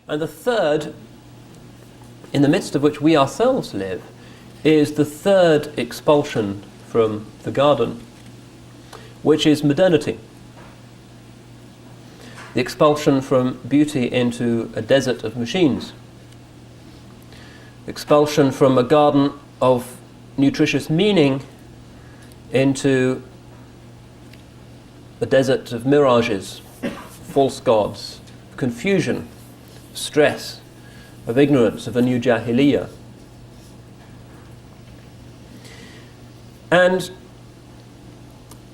And the third, in the midst of which we ourselves live, is the third expulsion from the garden, which is modernity. The expulsion from beauty into a desert of machines. Expulsion from a garden of nutritious meaning into a desert of mirages, false gods, confusion, stress, of ignorance, of a new jahiliyyah. And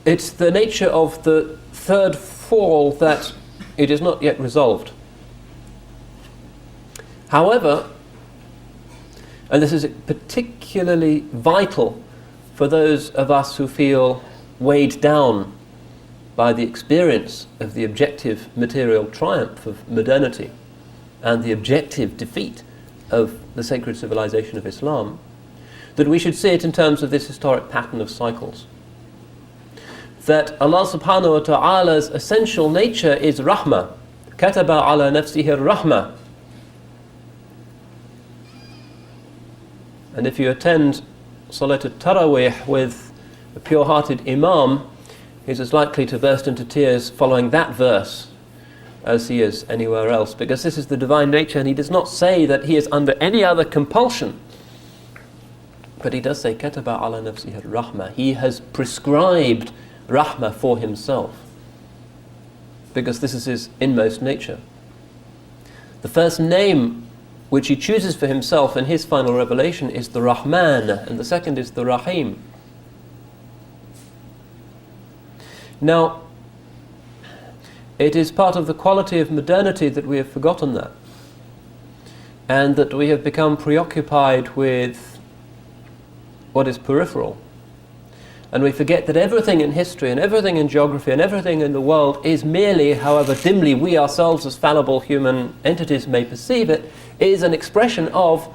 it's the nature of the third fall that it is not yet resolved. However, and this is particularly vital for those of us who feel weighed down by the experience of the objective material triumph of modernity and the objective defeat of the sacred civilization of Islam, that we should see it in terms of this historic pattern of cycles. That Allah subhanahu wa ta'ala's essential nature is rahmah. Kataba ala nafsihi rahmah. And if you attend Salat al-Tarawih with a pure-hearted imam, he's as likely to burst into tears following that verse as he is anywhere else, because this is the divine nature, and he does not say that he is under any other compulsion, but he does say kataba ala nafsihi rahmah. He has prescribed rahmah for himself, because this is his inmost nature. The first name which he chooses for himself in his final revelation is the Rahman, and the second is the Rahim. Now, it is part of the quality of modernity that we have forgotten that, and that we have become preoccupied with what is peripheral. And we forget that everything in history and everything in geography and everything in the world is merely, however dimly we ourselves as fallible human entities may perceive it, is an expression of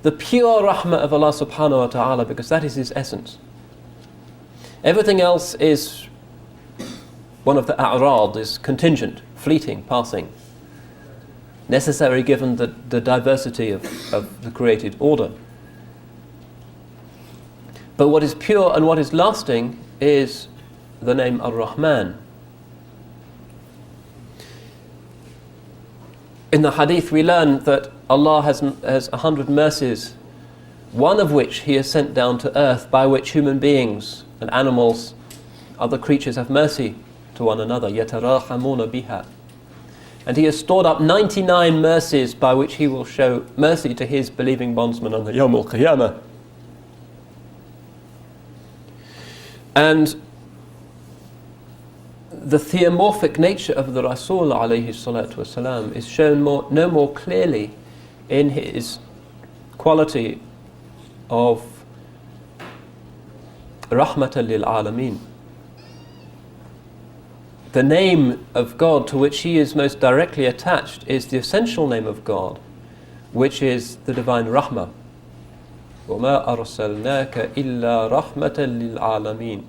the pure rahmah of Allah subhanahu wa ta'ala, because that is His essence. Everything else is one of the a'rad, is contingent, fleeting, passing, necessary given the diversity of the created order. But what is pure and what is lasting is the name Ar-Rahman. In the hadith we learn that Allah has 100 mercies, one of which He has sent down to earth, by which human beings and animals, other creatures, have mercy to one another. يَتَرَاحَمُونَ بِهَا. And He has stored up 99 mercies by which He will show mercy to His believing bondsmen on the Yawm al-Qiyamah. And the theomorphic nature of the Rasul alayhi salatu wasalam is shown no more clearly in his quality of rahmatan lil alameen. The name of God to which he is most directly attached is the essential name of God, which is the divine rahmah. وَمَا أَرْسَلْنَاكَ إِلَّا رَحْمَةً لِلْعَالَمِينَ.